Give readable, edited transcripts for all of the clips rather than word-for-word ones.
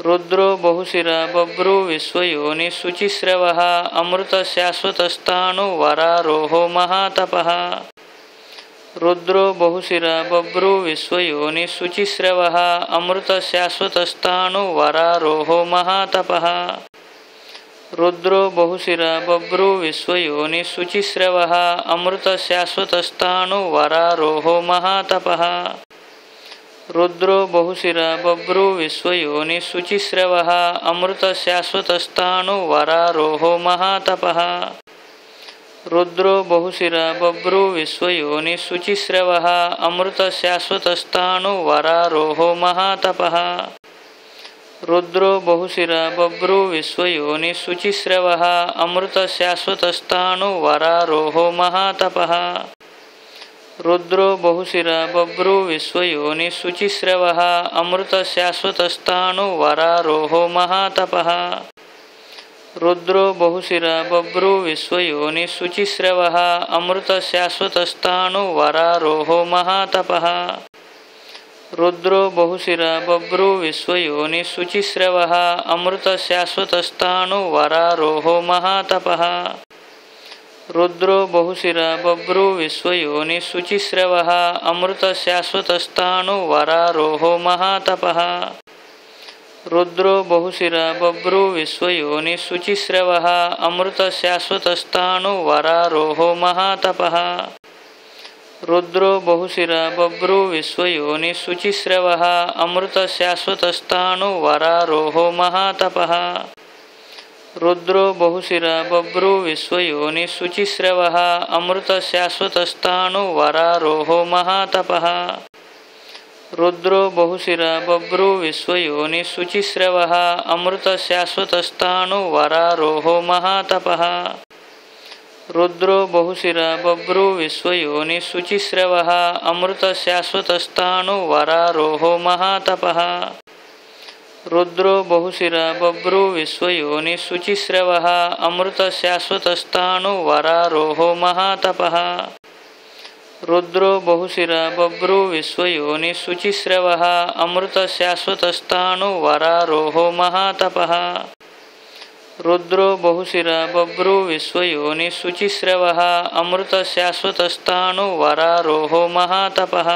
रुद्रो बहुशिरा बभ्रू विश्वयोनि शुचिस्रवः अमृतशाश्वतस्ताणु वरारोहो महातपः। रुद्रो बहुशिरा बभ्रू विश्वयोनि शुचिस्रवः अमृतशाश्वतस्ताणु वरारोहो महातपः। रुद्रो बहुशिरा बभ्रू विश्वयोनि शुचिस्रवः अमृतशाश्वतस्ताणु वरारोहो महातपः। रुद्रो बहुशिरा बभ्रू विश्वयोनि शुचिस्रवः अमृतशाश्वतस्ताणु वरारोहो महातपः। रुद्रो बहुशिरा बभ्रू विश्वयोनि शुचिस्रवः अमृतशाश्वतस्ताणु वरारोहो महातपः। रुद्रो बहुशिरा बभ्रू विश्वयोनि शुचिस्रवः अमृतशाश्वतस्ताणु वरारोहो महातपः। रुद्रो बहुशिरा बभ्रू विश्वयोनि शुचिस्रवः अमृतशाश्वतस्ताणु वरारोहो महातपः। रुद्रो बहुशिरा बभ्रू विश्वयोनि शुचिस्रवः अमृतशाश्वतस्ताणु वरारोहो महातपः। रुद्रो बहुशिरा बभ्रू विश्वयोनि शुचिस्रवः अमृतशाश्वतस्ताणु वरारोहो महातपः। रुद्रो बहुशिरा बभ्रू विश्वयोनि शुचिस्रवः अमृतशाश्वतस्ताणु वरारोहो महातपः। रुद्रो बहुशिरा बभ्रू विश्वयोनि शुचिस्रवः अमृतशाश्वतस्ताणु वरारोहो महातपः। रुद्रो बहुशिरा बभ्रू विश्वयोनि शुचिस्रवः अमृतशाश्वतस्ताणु वरारोहो महातपः। रुद्रो बहुशिरा बभ्रू विश्वयोनि शुचिस्रवः अमृतशाश्वतस्ताणु वरारोहो महातपः। रुद्रो बहुशिरा बभ्रू विश्वयोनि शुचिस्रवः अमृतशाश्वतस्ताणु वरारोहो महातपः। रुद्रो बहुशिरा बभ्रू विश्वयोनि शुचिस्रवः अमृतशाश्वतस्ताणु वरारोहो महातपः। रुद्रो बहुशिरा बभ्रू विश्वयोनि शुचिस्रवः अमृतशाश्वतस्ताणु वरारोहो महातपः। रुद्रो बहुशिरा बभ्रू विश्वयोनि शुचिस्रवः अमृतशाश्वतस्ताणु वरारोहो महातपः। रुद्रो बहुशिरा बभ्रू विश्वयोनि शुचिस्रवः अमृतशाश्वतस्ताणु वरारोहो महातपः।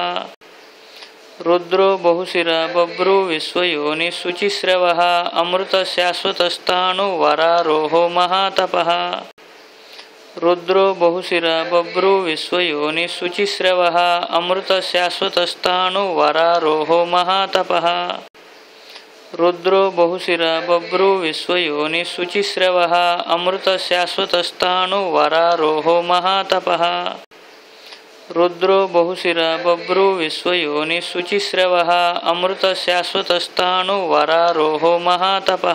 रुद्रो बहुशिरा बभ्रू विश्वयोनि शुचिस्रवः अमृतशाश्वतस्ताणु वरारोहो महातपः। रुद्रो बहुशिरा बभ्रू विश्वयोनि शुचिस्रवः अमृतशाश्वतस्ताणु वरारोहो महातपः। रुद्रो बहुशिरा बभ्रू विश्वयोनि शुचिस्रवः अमृतशाश्वतस्ताणु वरारोहो महातपः। रुद्रो बहुशिरा बभ्रू विश्वयोनि शुचिस्रवः अमृतशाश्वतस्ताणु वरारोहो महातपः।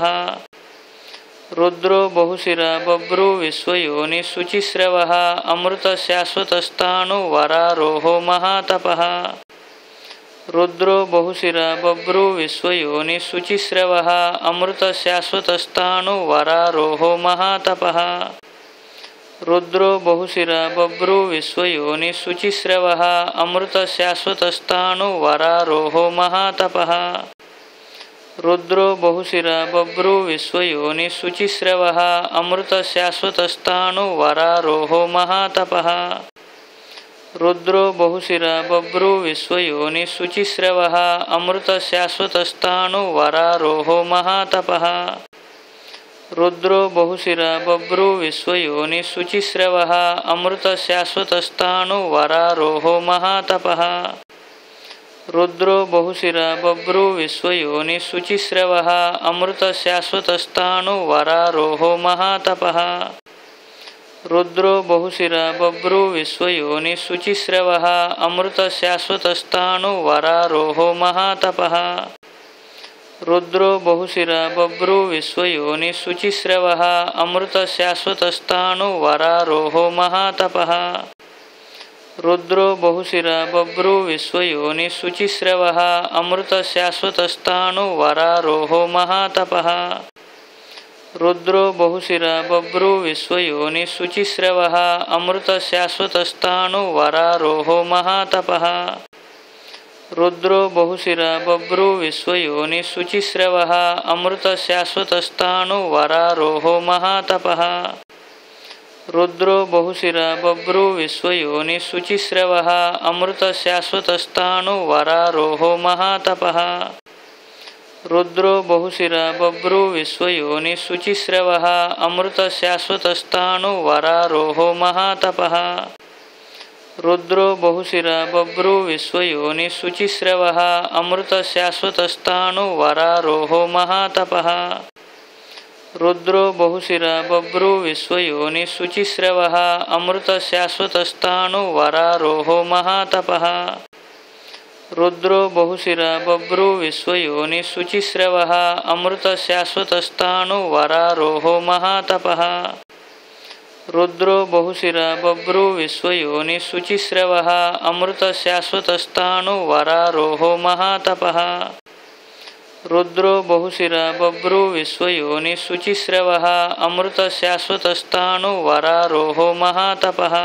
रुद्रो बहुशिरा बभ्रू विश्वयोनि शुचिस्रवः अमृतशाश्वतस्ताणु वरारोहो महातपः। रुद्रो बहुशिरा बभ्रू विश्वयोनि शुचिस्रवः अमृतशाश्वतस्ताणु वरारोहो महातपः। रुद्रो बहुशिरा बभ्रू विश्वयोनि शुचिस्रवः अमृतशाश्वतस्ताणु वरारोहो महातपः। रुद्रो बहुशिरा बभ्रू विश्वयोनि शुचिस्रवः अमृतशाश्वतस्ताणु वरारोहो महातपः। रुद्रो बहुशिरा बभ्रू विश्वयोनि शुचिस्रवः अमृतशाश्वतस्ताणु वरारोहो महातपः। रुद्रो बहुशिरा बभ्रू विश्वयोनि शुचिस्रवः अमृतशाश्वतस्ताणु वरारोहो महातपः। रुद्रो बहुशिरा बभ्रू विश्वयोनि शुचिस्रवः अमृतशाश्वतस्ताणु वरारोहो महातपः। रुद्रो बहुशिरा बभ्रू विश्वयोनि शुचिस्रवः अमृतशाश्वतस्ताणु वरारोहो महातपः। रुद्रो बहुशिरा बभ्रू विश्वयोनि शुचिस्रवः अमृतशाश्वतस्ताणु वरारोहो महातपः। रुद्रो बहुशिरा बभ्रू विश्वयोनि शुचिस्रवः अमृतशाश्वतस्ताणु वरारोहो महातपः। रुद्रो बहुशिरा बभ्रू विश्वयोनि शुचिस्रवः अमृतशाश्वतस्ताणु वरारोहो महातपः। रुद्रो बहुशिरा बभ्रू विश्वयोनि शुचिस्रवः अमृतशाश्वतस्ताणु वरारोहो महातपः रुद्रो बहुशिरा बभ्रू विश्वयोनि शुचिस्रवः अमृतशाश्वतस्ताणु वरारोहो महातपः रुद्रो बहुशिरा बभ्रू विश्वयोनि शुचिस्रवः अमृतशाश्वतस्ताणु वरारोहो महातपः रुद्रो बहुशिरा बभ्रू विश्वयोनि शुचिस्रवः अमृतशाश्वतस्ताणु वरारोहो महातपः रुद्रो बहुशिरा बभ्रू विश्वयोनि शुचिस्रवः अमृतशाश्वतस्ताणु वरारोहो महातपः रुद्रो बहुशिरा बभ्रू विश्वयोनि शुचिस्रवः अमृतशाश्वतस्ताणु वरारोहो महातपः रुद्रो बहुशिरा बभ्रू विश्वयोनि शुचिस्रवः अमृतशाश्वतस्ताणु वरारोहो महातपः रुद्रो बहुशिरा बभ्रू विश्वयोनि शुचिस्रवः अमृतशाश्वतस्ताणु वरारोहो महातपः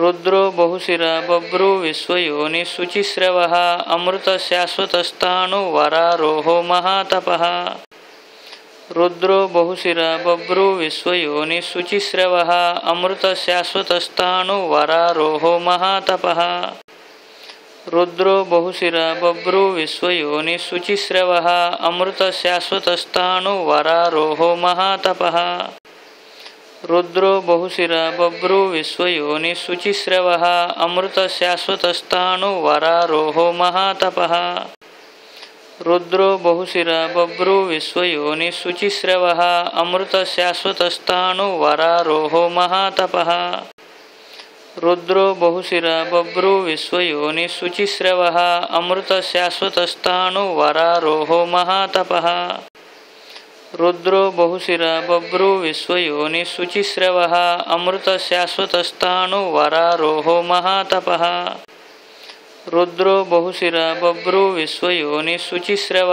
रुद्रो बहुशिरा बभ्रू विश्वयोनि शुचिस्रवः अमृतशाश्वतस्ताणु वरारोहो महातपः रुद्रो बहुशिरा बभ्रू विश्वयोनि शुचिस्रवः अमृतशाश्वतस्ताणु वरारोहो महातपः रुद्रो बहुशिरा बभ्रू विश्वयोनि शुचिस्रवः अमृतशाश्वतस्ताणु वरारोहो महातपः रुद्रो बहुशिरा बभ्रू विश्वयोनि शुचिस्रवः अमृतशाश्वतस्ताणु वरारोहो महातपः रुद्रो बहुशिरा बभ्रू विश्वयोनि शुचिस्रवः अमृतशाश्वतस्ताणु वरारोहो महातपः रुद्रो बहुशिरा बभ्रू विश्वयोनि शुचिस्रवः अमृतशाश्वतस्ताणु वरारोहो महातपः रुद्रो बहुशिरा बभ्रू विश्वयोनि शुचिस्रवः अमृतशाश्वतस्ताणु वरारोहो महातपः रुद्रो बहुशिरा बभ्रू विश्वयोनि शुचिस्रवः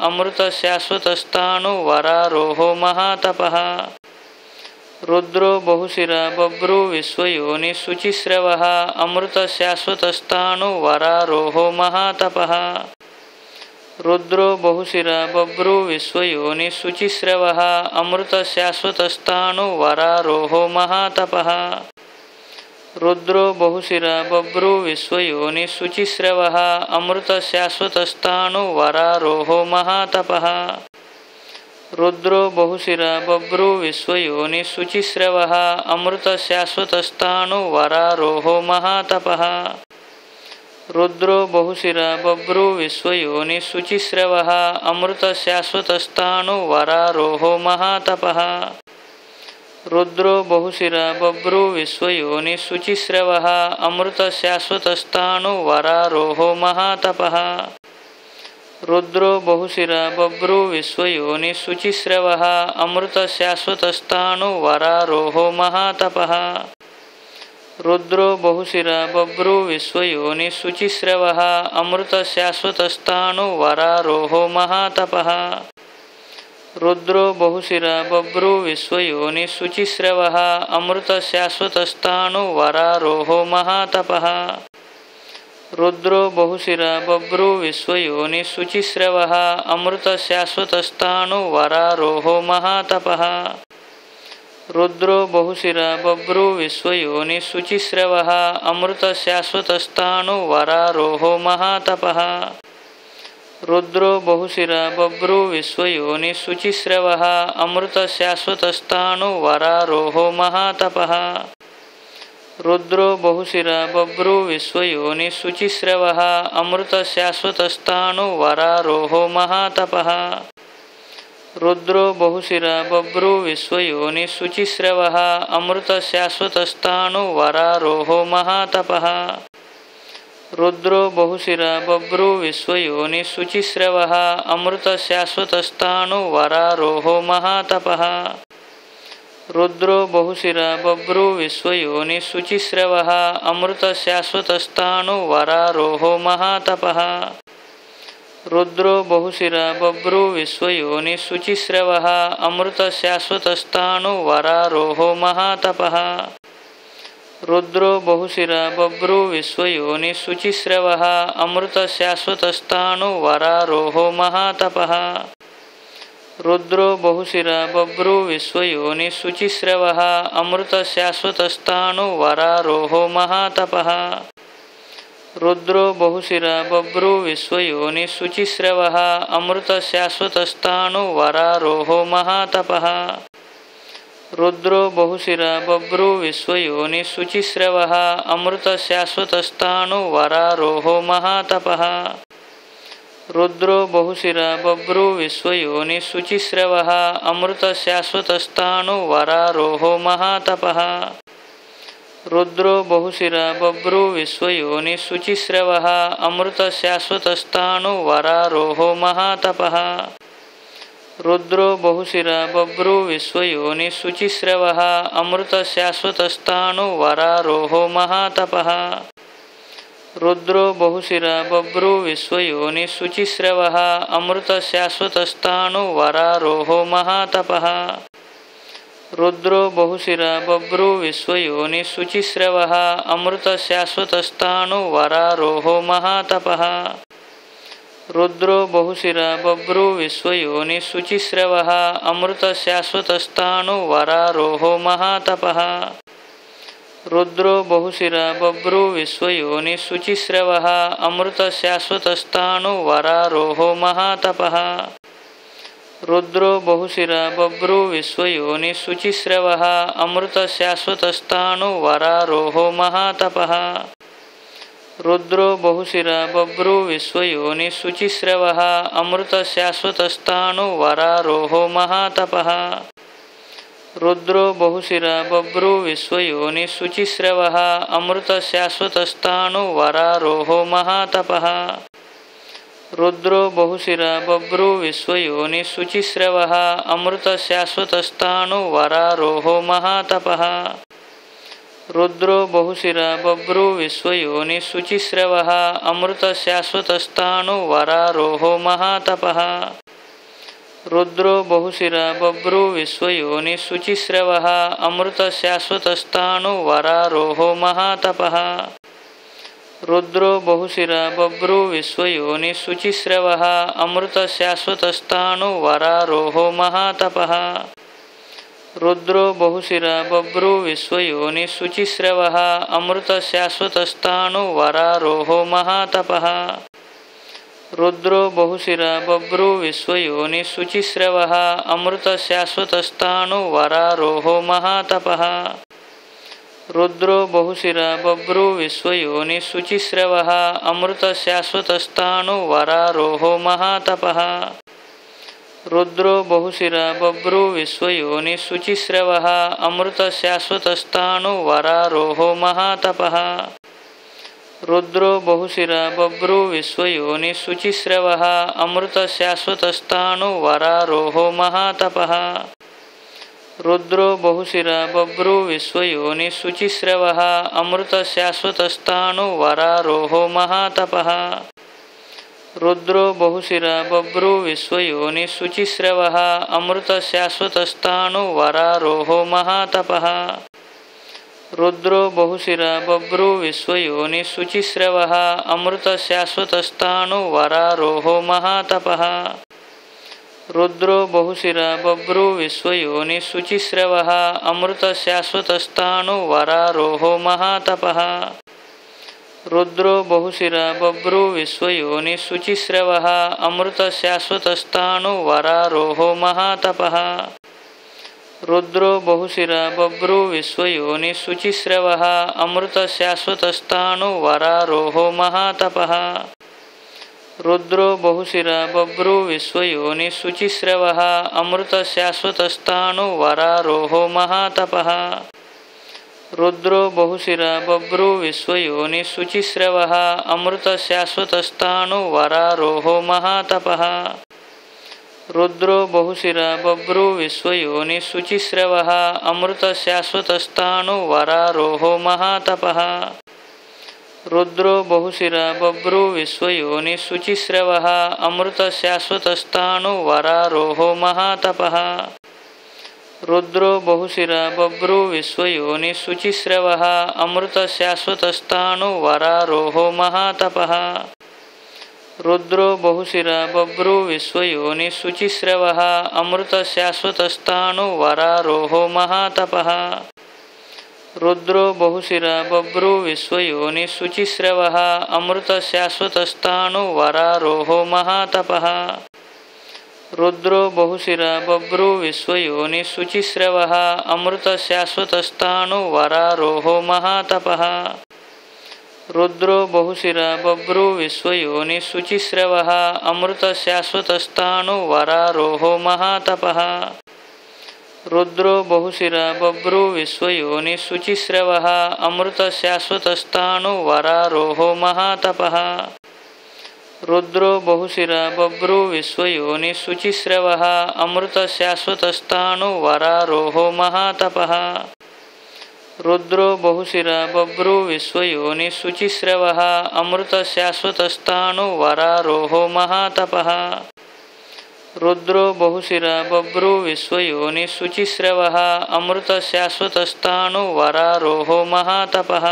अमृतशाश्वतस्ताणु वरारोहो महातपः रुद्रो बहुशिरा बभ्रू विश्वयोनि शुचिस्रवः अमृतशाश्वतस्ताणु वरारोहो महातपः रुद्रो बहुशिरा बभ्रू विश्वयोनि शुचिस्रवः अमृतशाश्वतस्ताणु वरारोहो महातपः रुद्रो बहुशिरा बभ्रू विश्वयोनि शुचिस्रवः अमृतशाश्वतस्ताणु वरारोहो महातपः रुद्रो बहुशिरा बभ्रू विश्वयोनि शुचिस्रवः अमृतशाश्वतस्ताणु वरारोहो महातपः रुद्रो बहुशिरा बभ्रू विश्वयोनि शुचिस्रवः अमृतशाश्वतस्ताणु वरारोहो महातपः रुद्रो बहुशिरा बभ्रू विश्वयोनि शुचिस्रवः अमृतशाश्वतस्ताणु वरारोहो महातपः रुद्रो बहुशिरा बभ्रू विश्वयोनि शुचिस्रवः अमृतशाश्वतस्ताणु वरारोहो महातपः रुद्रो बहुशिरा बभ्रू विश्वयोनि शुचिस्रवः अमृतशाश्वतस्ताणु वरारोहो महातपः रुद्रो बहुशिरा बभ्रू विश्वयोनि शुचिस्रवः अमृतशाश्वतस्ताणु वरारोहो महातपः रुद्रो बहुशिरा बभ्रू विश्वयोनि शुचिस्रवः अमृतशाश्वतस्ताणु वरारोहो महातपः रुद्रो बहुशिरा बभ्रू विश्वयोनि शुचिस्रवः अमृतशाश्वतस्ताणु वरारोहो महातपः रुद्रो बहुशिरा बभ्रू विश्वयोनि शुचिस्रवः अमृतशाश्वतस्ताणु वरारोहो महातपः रुद्रो बहुशिरा बभ्रू विश्वयोनि शुचिस्रवः अमृतशाश्वतस्ताणु वरारोहो महातपः रुद्रो बहुशिरा बभ्रू विश्वयोनि शुचिस्रवः अमृतशाश्वतस्ताणु वरारोहो महातपः रुद्रो बहुशिरा बभ्रू विश्वयोनि शुचिस्रवः अमृतशाश्वतस्ताणु वरारोहो महातपः रुद्रो बहुशिरा बभ्रू विश्वयोनि शुचिस्रवः अमृतशाश्वतस्ताणु वरारोहो महातपः रुद्रो बहुशिरा बभ्रू विश्वयोनि शुचिस्रवः अमृतशाश्वतस्ताणु वरारोहो महातपः रुद्रो बहुशिरा बभ्रू विश्वयोनि शुचिस्रवः अमृतशाश्वतस्ताणु वरारोहो महातपः रुद्रो बहुशिरा बभ्रू विश्वयोनि शुचिस्रवः अमृतशाश्वतस्ताणु वरारोहो महातपः रुद्रो बहुशिरा बभ्रू विश्वयोनि शुचिस्रवः अमृतशाश्वतस्ताणु वरारोहो महातपः रुद्रो बहुशिरा बभ्रू विश्वयोनि शुचिस्रवः अमृतशाश्वतस्ताणु वरारोहो महातपः रुद्रो बहुशिरा बभ्रू विश्वयोनि शुचिस्रवः अमृतशाश्वतस्ताणु वरारोहो महातपः रुद्रो बहुशिरा बभ्रू विश्वयोनि शुचिस्रवः अमृतशाश्वतस्ताणु वरारोहो महातपः रुद्रो बहुशिरा बभ्रू विश्वयोनि शुचिस्रवः अमृतशाश्वतस्ताणु वरारोहो महातपः रुद्रो बहुशिरा बभ्रू विश्वयोनि शुचिस्रवः अमृतशाश्वतस्ताणु वरारोहो महातपः रुद्रो बहुशिरा बभ्रू विश्वयोनि शुचिस्रवः अमृतशाश्वतस्ताणु वरारोहो महातपः रुद्रो बहुशिरा बभ्रू विश्वयोनि शुचिस्रवः अमृतशाश्वतस्ताणु वरारोहो महातपः रुद्रो बहुशिरा बभ्रू विश्वयोनि शुचिस्रवः अमृतशाश्वतस्ताणु वरारोहो महातपः रुद्रो बहुशिरा बभ्रू विश्वयोनि शुचिस्रवः अमृतशाश्वतस्ताणु वरारोहो महातपः रुद्रो बहुशिरा बभ्रू विश्वयोनि शुचिस्रवः अमृतशाश्वतस्ताणु वरारोहो महातपः रुद्रो बहुशिरा बभ्रू विश्वयोनि शुचिस्रवः अमृतशाश्वतस्ताणु वरारोहो महातपः रुद्रो बहुशिरा बभ्रू विश्वयोनि शुचिस्रवः अमृतशाश्वतस्ताणु वरारोहो महातपः रुद्रो बहुशिरा बभ्रू विश्वयोनि शुचिस्रवः अमृतशाश्वतस्ताणु वरारोहो महातपः रुद्रो बहुशिरा बभ्रू विश्वयोनि शुचिस्रवः अमृतशाश्वतस्ताणु वरारोहो महातपः रुद्रो बहुशिरा बभ्रू विश्वयोनि शुचिस्रवः अमृतशाश्वतस्ताणु वरारोहो महातपः रुद्रो बहुशिरा बभ्रू विश्वयोनि शुचिस्रवः अमृतशाश्वतस्ताणु वरारोहो महातपः रुद्रो बहुशिरा बभ्रू विश्वयोनि शुचिस्रवः अमृतशाश्वतस्ताणु वरारोहो महातपः रुद्रो बहुशिरा बभ्रू विश्वयोनि शुचिस्रवः अमृतशाश्वतस्ताणु वरारोहो महातपः रुद्रो बहुशिरा बभ्रू विश्वयोनि शुचिस्रवः अमृतशाश्वतस्ताणु वरारोहो महातपः रुद्रो बहुशिरा बभ्रू विश्वयोनि शुचिस्रवः अमृतशाश्वतस्ताणु वरारोहो महातपः रुद्रो बहुशिरा बभ्रू विश्वयोनि शुचिस्रवः अमृतशाश्वतस्ताणु वरारोहो महातपः रुद्रो बहुशिरा बभ्रू विश्वयोनि शुचिस्रवः अमृतशाश्वतस्ताणु वरारोहो महातपः रुद्रो बहुशिरा बभ्रू विश्वयोनि शुचिस्रवः अमृतशाश्वतस्ताणु वरारोहो महातपः रुद्रो बहुशिरा बभ्रू विश्वयोनि शुचिस्रवः अमृतशाश्वतस्ताणु वरारोहो महातपः रुद्रो बहुशिरा बभ्रू विश्वयोनि शुचिस्रवः अमृतशाश्वतस्ताणु वरारोहो महातपः रुद्रो बहुशिरा बभ्रू विश्वयोनि शुचिस्रवः अमृतशाश्वतस्ताणु वरारोहो महातपः रुद्रो बहुशिरा बभ्रू विश्वयोनि शुचिस्रवः अमृतशाश्वतस्ताणु वरारोहो महातपः रुद्रो बहुशिरा बभ्रू विश्वयोनि शुचिस्रवः अमृतशाश्वतस्ताणु वरारोहो महातपः रुद्रो बहुशिरा बभ्रू विश्वयोनि शुचिस्रवः अमृतशाश्वतस्ताणु वरारोहो महातपः रुद्रो बहुशिरा बभ्रू विश्वयोनि शुचिस्रवः अमृतशाश्वतस्ताणु वरारोहो महातपः रुद्रो बहुशिरा बभ्रू विश्वयोनि शुचिस्रवः अमृतशाश्वतस्ताणु वरारोहो महातपः रुद्रो बहुशिरा बभ्रू विश्वयोनि शुचिस्रवः अमृतशाश्वतस्ताणु वरारोहो महातपः रुद्रो बहुशिरा बभ्रू विश्वयोनि शुचिस्रवः अमृतशाश्वतस्ताणु वरारोहो महातपः रुद्रो बहुशिरा बभ्रू विश्वयोनि शुचिस्रवः अमृतशाश्वतस्ताणु वरारोहो महातपः रुद्रो बहुशिरा बभ्रू विश्वयोनि शुचिस्रवः अमृतशाश्वतस्ताणु वरारोहो महातपः रुद्रो बहुशिरा बभ्रू विश्वयोनि शुचिस्रवः अमृतशाश्वतस्ताणु वरारोहो महातपः रुद्रो बहुशिरा बभ्रू विश्वयोनि शुचिस्रवः अमृतशाश्वतस्ताणु वरारोहो महातपः रुद्रो बहुशिरा बभ्रू विश्वयोनि शुचिस्रवः अमृतशाश्वतस्ताणु वरारोहो महातपः रुद्रो बहुशिरा बभ्रू विश्वयोनि शुचिस्रवः अमृतशाश्वतस्ताणु वरारोहो महातपः